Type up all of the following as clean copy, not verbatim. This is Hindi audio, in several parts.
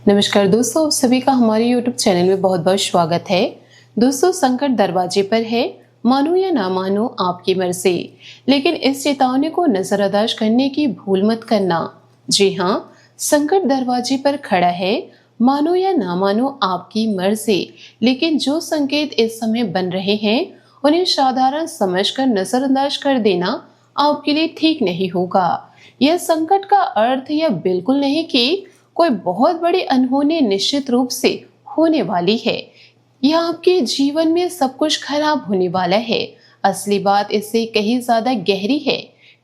नमस्कार दोस्तों, आप सभी का हमारे YouTube चैनल में बहुत बहुत स्वागत है। दोस्तों, संकट दरवाजे पर है, मानो या ना मानो आपकी मर्जी, लेकिन इस चेतावनी को नजरअंदाज करने की भूल मत करना। जी हाँ, संकट दरवाजे पर खड़ा है, मानो या ना मानो आपकी मर्जी, लेकिन जो संकेत इस समय बन रहे हैं उन्हें साधारण समझकर नजरअंदाज कर देना आपके लिए ठीक नहीं होगा। यह संकट का अर्थ यह बिल्कुल नहीं कि कोई बहुत बड़ी अनहोनी निश्चित रूप से होने वाली है या आपके जीवन में सब कुछ खराब होने वाला है। असली बात इससे कहीं ज्यादा गहरी है।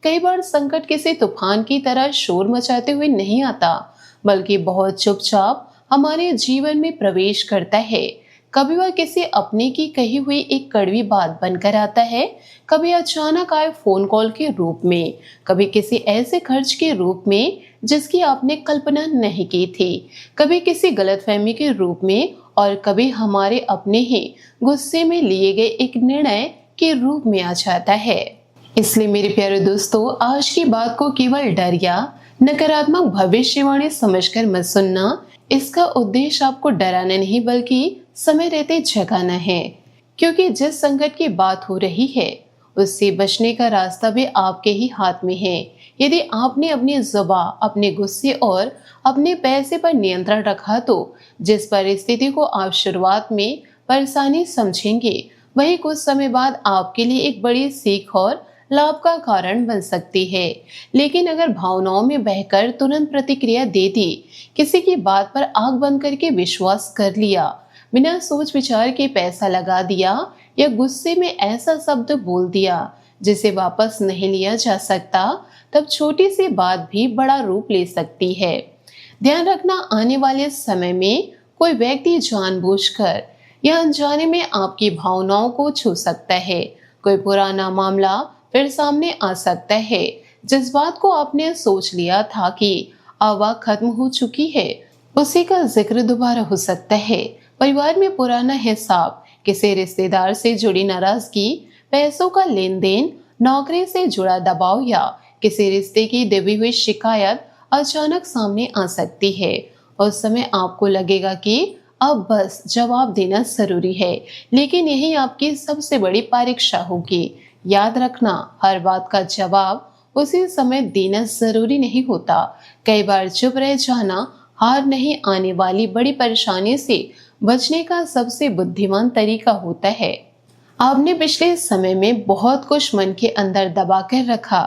कई बार संकट किसी तूफान की तरह शोर मचाते हुए नहीं आता, बल्कि बहुत चुपचाप हमारे जीवन में प्रवेश करता है। कभी वह किसी अपने की कही हुई एक कड़वी बात बनकर आता है, कभी अचानक आए फोन कॉल के रूप में, कभी किसी ऐसे खर्च के रूप में जिसकी आपने कल्पना नहीं की थी, कभी किसी गलतफहमी के रूप में, और कभी हमारे अपने ही गुस्से में लिए गए एक निर्णय के रूप में आ जाता है। इसलिए मेरे प्यारे दोस्तों, आज की बात को केवल डर या नकारात्मक भविष्यवाणी समझकर मत सुनना। इसका उद्देश्य आपको डराना नहीं, बल्कि समय रहते जगाना है। क्योंकि जिस संकट की बात हो रही है उससे बचने का रास्ता भी आपके ही हाथ में है। यदि आपने अपनी जुबान, अपने गुस्से और अपने पैसे पर नियंत्रण रखा तो जिस परिस्थिति को आप शुरुआत में परेशानी समझेंगे वही कुछ समय बाद आपके लिए एक बड़ी सीख और लाभ का कारण बन सकती है। लेकिन अगर भावनाओं में बहकर तुरंत प्रतिक्रिया दे दी, किसी की बात पर आंख बंद करके विश्वास कर लिया, बिना सोच विचार के पैसा लगा दिया या गुस्से में ऐसा शब्द बोल दिया जिसे वापस नहीं लिया जा सकता, तब छोटी सी बात भी बड़ा रूप ले सकती है। ध्यान रखना, आने वाले समय में कोई व्यक्ति जानबूझकर या अनजाने में आपकी भावनाओं को छू सकता है। कोई पुराना मामला फिर सामने आ सकता है। जिस बात को आपने सोच लिया था कि अब वह खत्म हो चुकी है, उसी का जिक्र दोबारा हो सकता है। परिवार में पुराना हिसाब, किसी रिश्तेदार से जुड़ी नाराजगी, पैसों का लेन देन, नौकरी से जुड़ा दबाव या किसी रिश्ते की दबी हुई शिकायत अचानक सामने आ सकती है। उस समय आपको लगेगा कि अब बस जवाब देना जरूरी है, लेकिन यही आपकी सबसे बड़ी परीक्षा होगी। याद रखना, हर बात का जवाब उसी समय देना जरूरी नहीं होता। कई बार चुप रह जाना हार नहीं, आने वाली बड़ी परेशानी से बचने का सबसे बुद्धिमान तरीका होता है। आपने पिछले समय में बहुत कुछ मन के अंदर दबा कर रखा।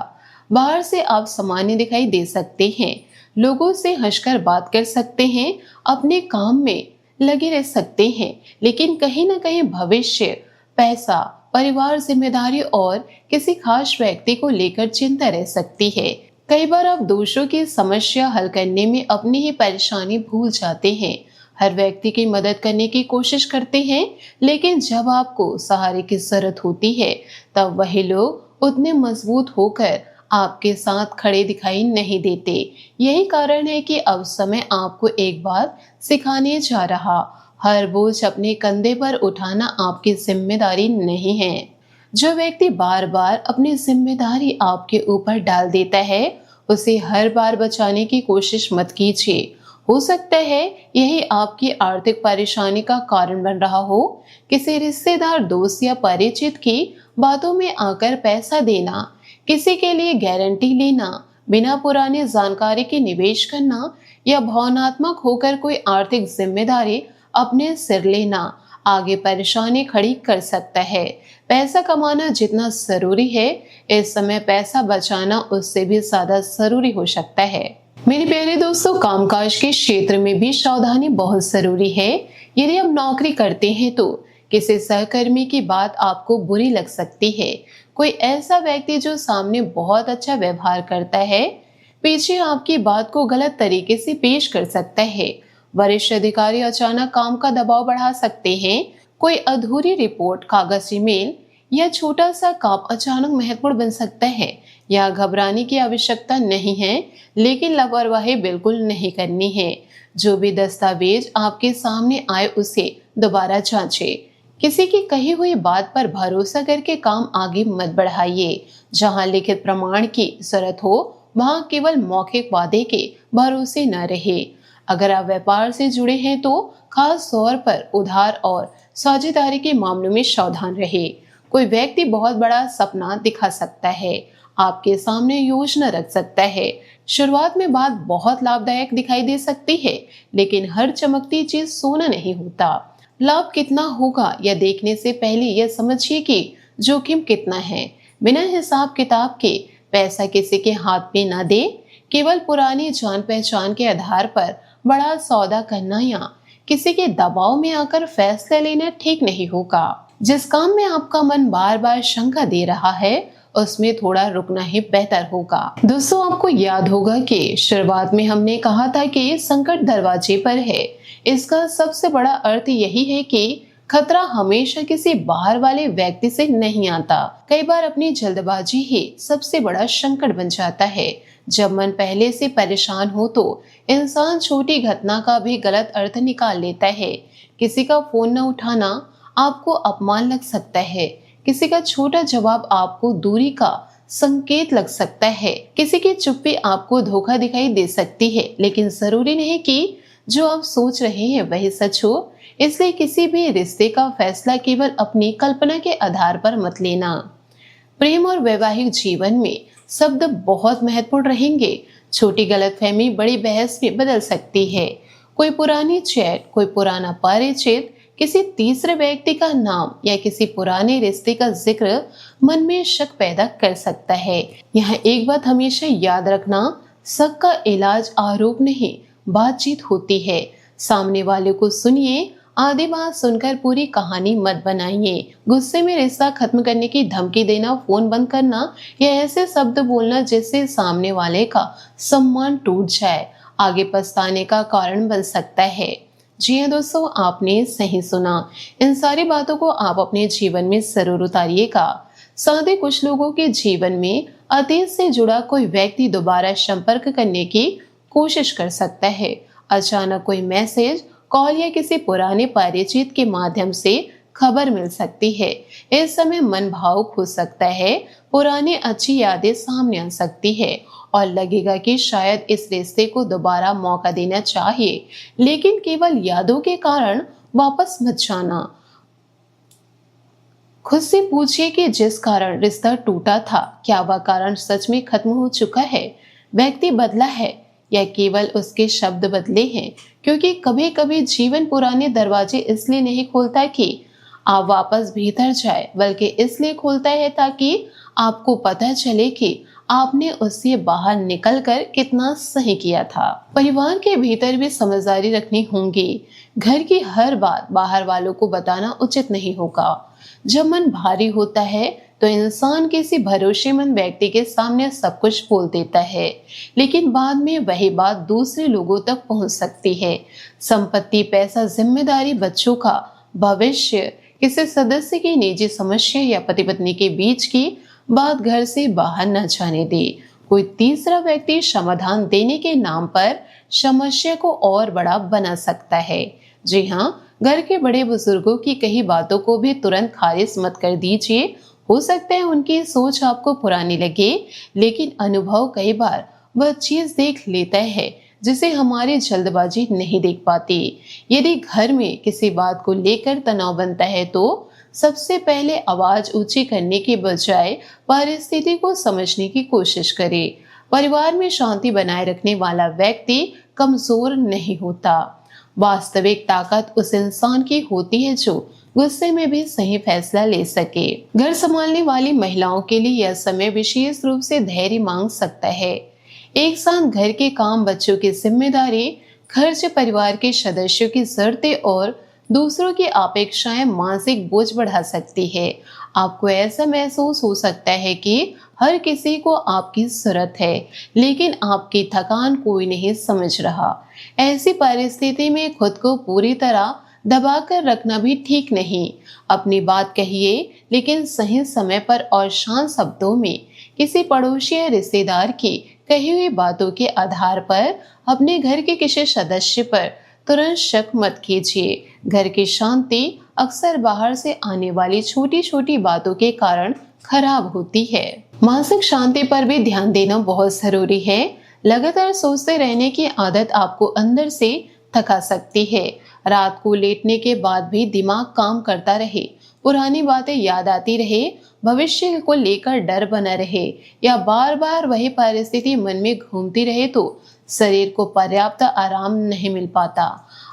बाहर से आप सामान्य दिखाई दे सकते हैं, लोगों से हंसकर बात कर सकते हैं, अपने काम में लगे रह सकते हैं, लेकिन कहीं ना कहीं भविष्य, पैसा, परिवार, जिम्मेदारी और किसी खास व्यक्ति को लेकर चिंता रह सकती है। कई बार आप दूसरों की समस्या हल करने में अपनी ही परेशानी भूल जाते हैं। हर व्यक्ति की मदद करने की कोशिश करते हैं, लेकिन जब आपको सहारे की जरूरत होती है तब वही लोग उतने मजबूत होकर आपके साथ खड़े दिखाई नहीं देते। यही कारण है कि अब समय आपको एक बात सिखाने जा रहा, हर बोझ अपने कंधे पर उठाना आपकी जिम्मेदारी नहीं है। जो व्यक्ति बार बार अपनी जिम्मेदारी आपके ऊपर डाल देता है, उसे हर बार बचाने की कोशिश मत कीजिए। हो सकता है यही आपकी आर्थिक परेशानी का कारण बन रहा हो। किसी रिश्तेदार, दोस्त या परिचित की बातों में आकर पैसा देना, किसी के लिए गारंटी लेना, बिना पुरानी जानकारी के निवेश करना या भावनात्मक होकर कोई आर्थिक जिम्मेदारी अपने सिर लेना आगे परेशानी खड़ी कर सकता है। पैसा कमाना जितना जरूरी है, इस समय पैसा बचाना उससे भी ज्यादा जरूरी हो सकता है। मेरे प्यारे दोस्तों, कामकाज के क्षेत्र में भी सावधानी बहुत जरूरी है। यदि आप नौकरी करते हैं तो किसी सहकर्मी की बात आपको बुरी लग सकती है। कोई ऐसा व्यक्ति जो सामने बहुत अच्छा व्यवहार करता है, पीछे आपकी बात को गलत तरीके से पेश कर सकता है। वरिष्ठ अधिकारी अचानक काम का दबाव बढ़ा सकते हैं। कोई अधूरी रिपोर्ट, कागजी मेल या छोटा सा काम अचानक महत्वपूर्ण बन सकता है। यहाँ घबराने की आवश्यकता नहीं है, लेकिन लापरवाही बिल्कुल नहीं करनी है। जो भी दस्तावेज आपके सामने आए उसे दोबारा जांचें। किसी की कही हुई बात पर भरोसा करके काम आगे मत बढ़ाइए। जहां लिखित प्रमाण की जरूरत हो, वहां केवल मौखिक वादे के भरोसे न रहे। अगर आप व्यापार से जुड़े हैं तो खास तौर पर उधार और साझेदारी के मामलों में सावधान रहे। कोई व्यक्ति बहुत बड़ा सपना दिखा सकता है, आपके सामने योजना रख सकता है। शुरुआत में बात बहुत लाभदायक दिखाई दे सकती है, लेकिन हर चमकती चीज सोना नहीं होता। लाभ कितना होगा यह देखने से पहले यह समझिए कि जोखिम कितना है। बिना हिसाब किताब के पैसा किसी के हाथ में न दे। केवल पुरानी जान पहचान के आधार पर बड़ा सौदा करना या किसी के दबाव में आकर फैसला लेना ठीक नहीं होगा। जिस काम में आपका मन बार बार शंका दे रहा है उसमें थोड़ा रुकना ही बेहतर होगा। दोस्तों, आपको याद होगा कि शुरुआत में हमने कहा था कि संकट दरवाजे पर है। इसका सबसे बड़ा अर्थ यही है कि खतरा हमेशा किसी बाहर वाले व्यक्ति से नहीं आता। कई बार अपनी जल्दबाजी ही सबसे बड़ा संकट बन जाता है। जब मन पहले से परेशान हो तो इंसान छोटी घटना का भी गलत अर्थ निकाल लेता है। किसी का फोन न उठाना आपको अपमान लग सकता है, किसी का छोटा जवाब आपको दूरी का संकेत लग सकता है, किसी की चुप्पी आपको धोखा दिखाई दे सकती है। लेकिन जरूरी नहीं कि जो आप सोच रहे हैं वही सच हो। इसलिए किसी भी रिश्ते का फैसला केवल अपनी कल्पना के आधार पर मत लेना। प्रेम और वैवाहिक जीवन में शब्द बहुत महत्वपूर्ण रहेंगे। छोटी गलतफहमी बड़ी बहस में बदल सकती है। कोई पुरानी चैट, कोई पुराना परिचित, किसी तीसरे व्यक्ति का नाम या किसी पुराने रिश्ते का जिक्र मन में शक पैदा कर सकता है। यहाँ एक बात हमेशा याद रखना, शक का इलाज आरोप नहीं, बातचीत होती है। सामने वाले को सुनिए, आधी बात सुनकर पूरी कहानी मत बनाइए। गुस्से में रिश्ता खत्म करने की धमकी देना, फोन बंद करना या ऐसे शब्द बोलना जिससे सामने वाले का सम्मान टूट जाए, आगे पछताने का कारण बन सकता है। जी हाँ दोस्तों, आपने सही सुना। इन सारी बातों को आप अपने जीवन में जरूर उतारिएगा। साथ ही कुछ लोगों के जीवन में अतीत से जुड़ा कोई व्यक्ति दोबारा संपर्क करने की कोशिश कर सकता है। अचानक कोई मैसेज, कॉल या किसी पुराने परिचित के माध्यम से खबर मिल सकती है। इस समय मन भावुक हो सकता है, पुरानी अच्छी यादें सामने आ सकती है और लगेगा कि शायद इस रिश्ते को दोबारा मौका देना चाहिए, लेकिन केवल यादों के कारण वापस मत जाना। खुद से पूछिए कि जिस कारण रिश्ता टूटा था, क्या वह कारण सच में खत्म हो चुका है, व्यक्ति बदला है या केवल उसके शब्द बदले हैं। क्योंकि कभी कभी जीवन पुराने दरवाजे इसलिए नहीं खोलता कि आप वापस भीतर जाए, बल्कि इसलिए खोलता है ताकि आपको पता चले कि आपने उससे बाहर निकलकर कितना सही किया था। परिवार के भीतर भी समझदारी रखनी होगी। घर की हर बात बाहर वालों को बताना उचित नहीं होगा। जब मन भारी होता है तो इंसान किसी भरोसेमंद व्यक्ति के सामने सब कुछ बोल देता है, लेकिन बाद में वही बात दूसरे लोगों तक पहुंच सकती है। संपत्ति, पैसा, जिम्मेदारी, बच्चों का भविष्य, किसी सदस्य की निजी समस्या या पति पत्नी के बीच की बात घर से बाहर न जाने दे। कोई तीसरा व्यक्ति समाधान देने के नाम पर समस्या को और बड़ा बना सकता है। जी हाँ, घर के बड़े बुजुर्गों की कही बातों को भी तुरंत खारिज मत कर दीजिए। हो सकता है उनकी सोच आपको पुरानी लगे, लेकिन अनुभव कई बार वह चीज देख लेता है जिसे हमारी जल्दबाजी नहीं देख पाती। यदि घर में किसी बात को लेकर तनाव बनता है तो सबसे पहले आवाज ऊंची करने के बजाय परिस्थिति को समझने की कोशिश करें। परिवार में शांति बनाए रखने वाला व्यक्ति कमजोर नहीं होता। वास्तविक ताकत उस इंसान की होती है जो गुस्से में भी सही फैसला ले सके। घर संभालने वाली महिलाओं के लिए यह समय विशेष रूप से धैर्य मांग सकता है। एक साथ घर के काम, बच्चों की जिम्मेदारी, खर्च, परिवार के सदस्यों की जरूरतें और दूसरों की अपेक्षाएं मानसिक बोझ बढ़ा सकती है। आपको ऐसा महसूस हो सकता है कि हर किसी को आपकी जरूरत है, लेकिन आपकी थकान कोई नहीं समझ रहा। ऐसी परिस्थिति में खुद को पूरी तरह दबाकर रखना भी ठीक नहीं। अपनी बात कहिए, लेकिन सही समय पर और शांत शब्दों में। किसी पड़ोसी या रिश्तेदार की कही हुई बातों के आधार पर अपने घर के किसी सदस्य पर तुरंत शक मत कीजिए। घर की शांति अक्सर बाहर से आने वाली छोटी छोटी बातों के कारण खराब होती है। मानसिक शांति पर भी ध्यान देना बहुत जरूरी है। लगातार सोचते रहने की आदत आपको अंदर से थका सकती है। रात को लेटने के बाद भी दिमाग काम करता रहे, पुरानी बातें याद आती रहे, भविष्य को लेकर डर बना रहे या बार बार वही परिस्थिति मन में घूमती रहे तो शरीर को पर्याप्त आराम नहीं मिल पाता।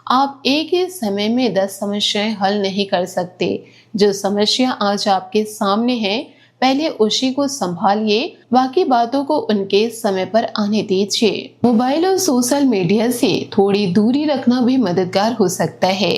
आप एक ही समय में 10 समस्याएं हल नहीं कर सकते। जो समस्या आज आपके सामने है, पहले उसी को संभालिए, बाकी बातों को उनके समय पर आने दीजिए। मोबाइल और सोशल मीडिया से थोड़ी दूरी रखना भी मददगार हो सकता है।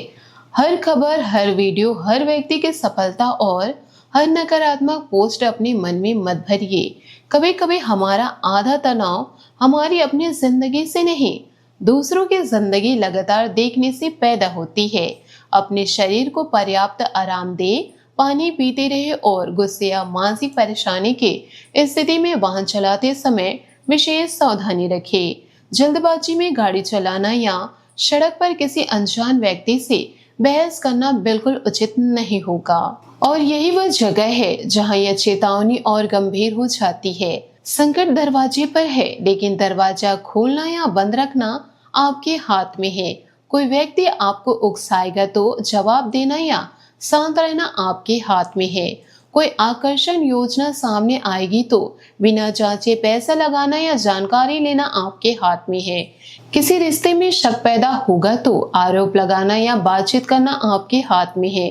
हर खबर, हर वीडियो, हर व्यक्ति की सफलता और हर नकारात्मक पोस्ट अपने मन में मत भरिए। कभी कभी हमारा आधा तनाव हमारी अपनी जिंदगी से नहीं, दूसरों की जिंदगी लगातार देखने से पैदा होती है। अपने शरीर को पर्याप्त आराम दे, पानी पीते रहे और गुस्से या मानसिक परेशानी की स्थिति में वाहन चलाते समय विशेष सावधानी रखें। जल्दबाजी में गाड़ी चलाना या सड़क पर किसी अनजान व्यक्ति से बहस करना बिल्कुल उचित नहीं होगा। और यही वह जगह है जहां यह चेतावनी और गंभीर हो जाती है। संकट दरवाजे पर है, लेकिन दरवाजा खोलना या बंद रखना आपके हाथ में है। कोई व्यक्ति आपको उकसाएगा तो जवाब देना या शांत रहना आपके हाथ में है। कोई आकर्षण योजना सामने आएगी तो बिना जांचे पैसा लगाना या जानकारी लेना आपके हाथ में है। किसी रिश्ते में शक पैदा होगा तो आरोप लगाना या बातचीत करना आपके हाथ में है।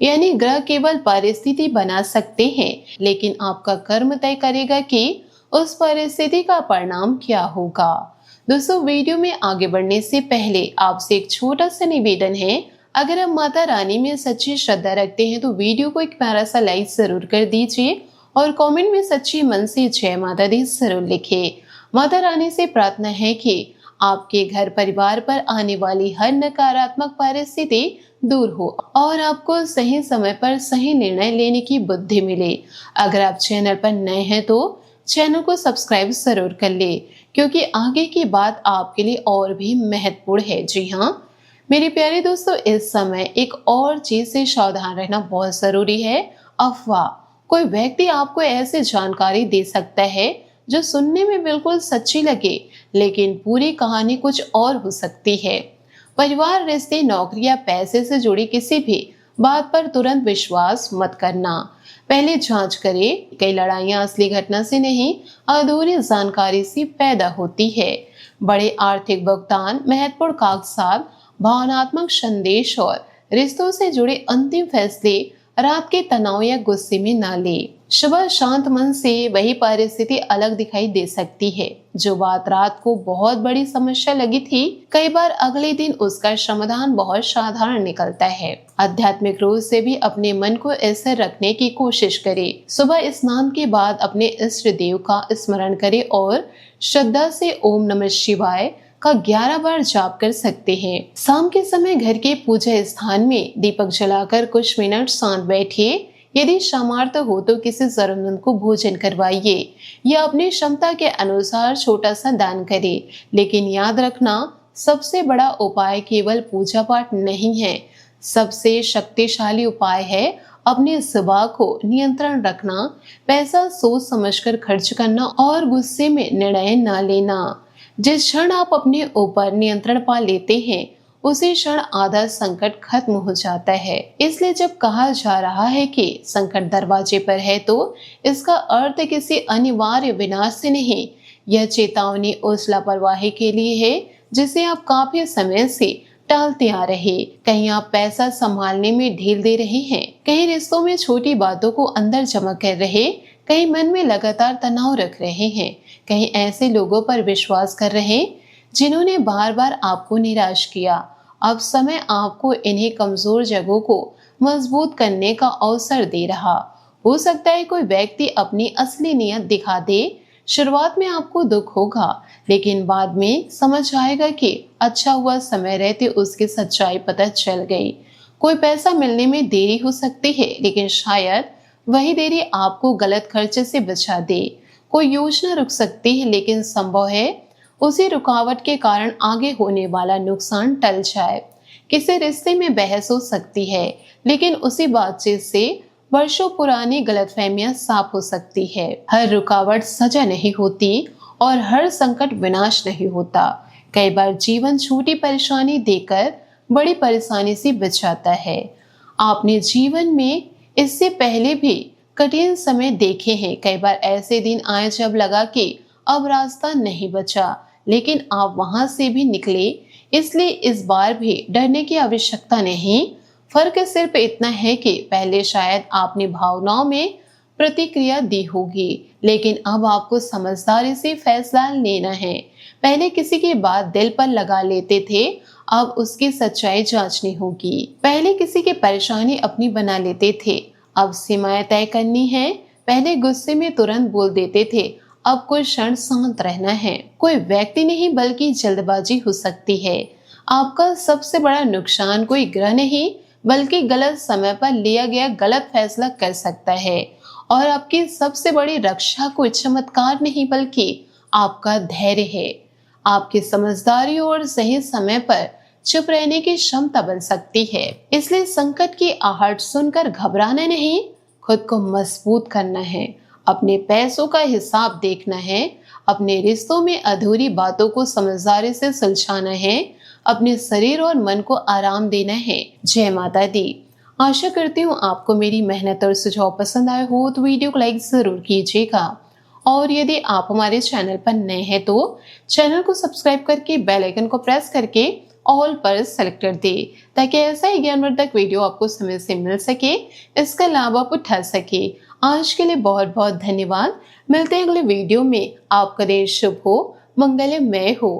यानी ग्रह केवल परिस्थिति बना सकते हैं, लेकिन आपका कर्म तय करेगा कि उस परिस्थिति का परिणाम क्या होगा। दोस्तों, वीडियो में आगे बढ़ने से पहले आपसे एक छोटा सा निवेदन है। अगर आप माता रानी में सच्ची श्रद्धा रखते हैं तो वीडियो को एक प्यारा सा लाइक जरूर कर दीजिए और कमेंट में सच्ची मन से जय माता दी जरूर लिखें। माता रानी से प्रार्थना है कि आपके घर परिवार पर आने वाली हर नकारात्मक परिस्थिति दूर हो और आपको सही समय पर सही निर्णय लेने की बुद्धि मिले। अगर आप चैनल पर नए हैं तो चैनल को सब्सक्राइब जरूर कर ले, क्योंकि आगे की बात आपके लिए और भी महत्वपूर्ण है। जी हाँ मेरे प्यारे दोस्तों, इस समय एक और चीज से सावधान रहना बहुत जरूरी है। अफवाह। कोई व्यक्ति आपको ऐसी जानकारी दे सकता है जो सुनने में बिल्कुल सच्ची लगे, लेकिन पूरी कहानी कुछ और हो सकती है। परिवार, रिश्ते, नौकरी या पैसे से जुड़ी किसी भी बात पर तुरंत विश्वास मत करना। पहले जांच करें। कई लड़ाइयां असली घटना से नहीं, अधूरी जानकारी से पैदा होती है। बड़े आर्थिक भुगतान, महत्वपूर्ण कागजात, भावनात्मक संदेश और रिश्तों से जुड़े अंतिम फैसले रात के तनाव या गुस्से में ना ले। सुबह शांत मन से वही परिस्थिति अलग दिखाई दे सकती है। जो बात रात को बहुत बड़ी समस्या लगी थी, कई बार अगले दिन उसका समाधान बहुत साधारण निकलता है। आध्यात्मिक रूप से भी अपने मन को ऐसे रखने की कोशिश करें। सुबह स्नान के बाद अपने इष्ट देव का स्मरण करें और श्रद्धा से ओम नमः शिवाय का 11 बार जाप कर सकते हैं। शाम के समय घर के पूजा स्थान में दीपक जलाकर कुछ मिनट शांत बैठिए। यदि सामर्थ्य हो तो किसी जरूरतमंद को भोजन करवाइए या अपनी क्षमता के अनुसार छोटा सा दान करें। लेकिन याद रखना, सबसे बड़ा उपाय केवल पूजा पाठ नहीं है। सबसे शक्तिशाली उपाय है अपनी जुबान को नियंत्रण रखना, पैसा सोच समझकर खर्च करना और गुस्से में निर्णय न लेना। जिस क्षण आप अपने ऊपर नियंत्रण पा लेते हैं, उसी क्षण आधा संकट खत्म हो जाता है। इसलिए जब कहा जा रहा है कि संकट दरवाजे पर है, तो इसका अर्थ किसी अनिवार्य विनाश से नहीं, यह चेतावनी उस लापरवाही के लिए है जिसे आप काफी समय से टालते आ रहे। कहीं आप पैसा संभालने में ढील दे रहे हैं, कहीं रिश्तों में छोटी बातों को अंदर जमा कर रहे, कहीं मन में लगातार तनाव रख रहे हैं, कहीं ऐसे लोगों पर विश्वास कर रहे जिन्होंने बार बार आपको निराश किया। अब समय आपको इन्हीं कमजोर जगहों को मजबूत करने का अवसर दे रहा। हो सकता है कोई व्यक्ति अपनी असली नीयत दिखा दे। शुरुआत में आपको दुख होगा, लेकिन बाद में समझ आएगा कि अच्छा हुआ समय रहते उसकी सच्चाई पता चल गई। कोई पैसा मिलने में देरी हो सकती है, लेकिन शायद वही देरी आपको गलत खर्चे से बचा दे। कोई योजना रुक सकती है, लेकिन संभव है उसी रुकावट के कारण आगे होने वाला नुकसान टल जाए। किसी रिश्ते में बहस हो सकती है, लेकिन उसी बातचीत से वर्षों पुरानी गलतफहमियां साफ हो सकती है। हर रुकावट सजा नहीं होती और हर संकट विनाश नहीं होता। कई बार जीवन छोटी परेशानी देकर बड़ी परेशानी से बचाता है। आपने जीवन में इससे पहले भी कठिन समय देखे हैं। कई बार ऐसे दिन आए जब लगा कि अब रास्ता नहीं बचा, लेकिन आप वहां से भी निकले। इसलिए इस बार भी डरने की आवश्यकता नहीं। फर्क सिर्फ इतना है कि पहले शायद आपने भावनाओं में प्रतिक्रिया दी होगी, लेकिन अब आपको समझदारी से फैसला लेना है। पहले किसी की बात दिल पर लगा लेते थे, अब उसकी सच्चाई जांचनी होगी। पहले किसी की परेशानी अपनी बना लेते थे, अब सीमाएं तय करनी है। पहले गुस्से में तुरंत बोल देते थे, अब कोई क्षण शांत रहना है। कोई व्यक्ति नहीं बल्कि जल्दबाजी हो सकती है। आपका सबसे बड़ा नुकसान कोई ग्रह नहीं बल्कि गलत समय पर लिया गया गलत फैसला कर सकता है। और आपकी सबसे बड़ी रक्षा कोई चमत्कार नहीं बल्कि आपका धैर्य है। आपकी समझदारी और सही समय पर चुप रहने की क्षमता बन सकती है। इसलिए संकट की आहट सुनकर घबराना नहीं, खुद को मजबूत करना है। अपने पैसों का हिसाब देखना है, अपने रिश्तों में अधूरी बातों को समझदारी से सुलझाना है, अपने शरीर और मन को आराम देना है। जय माता दी। आशा करती हूँ आपको मेरी मेहनत और सुझाव पसंद आए हो तो वीडियो को लाइक जरूर कीजिएगा। और यदि आप हमारे चैनल पर नए हैं तो चैनल को सब्सक्राइब करके बेल आइकन को प्रेस करके ऑल पर सेलेक्ट कर दे, ताकि ऐसा ही ज्ञानवर्धक वीडियो आपको समय से मिल सके, इसका लाभ आप उठा सके। आज के लिए बहुत बहुत धन्यवाद। मिलते हैं अगले वीडियो में। आपका दिन शुभ हो, मंगलमय हो।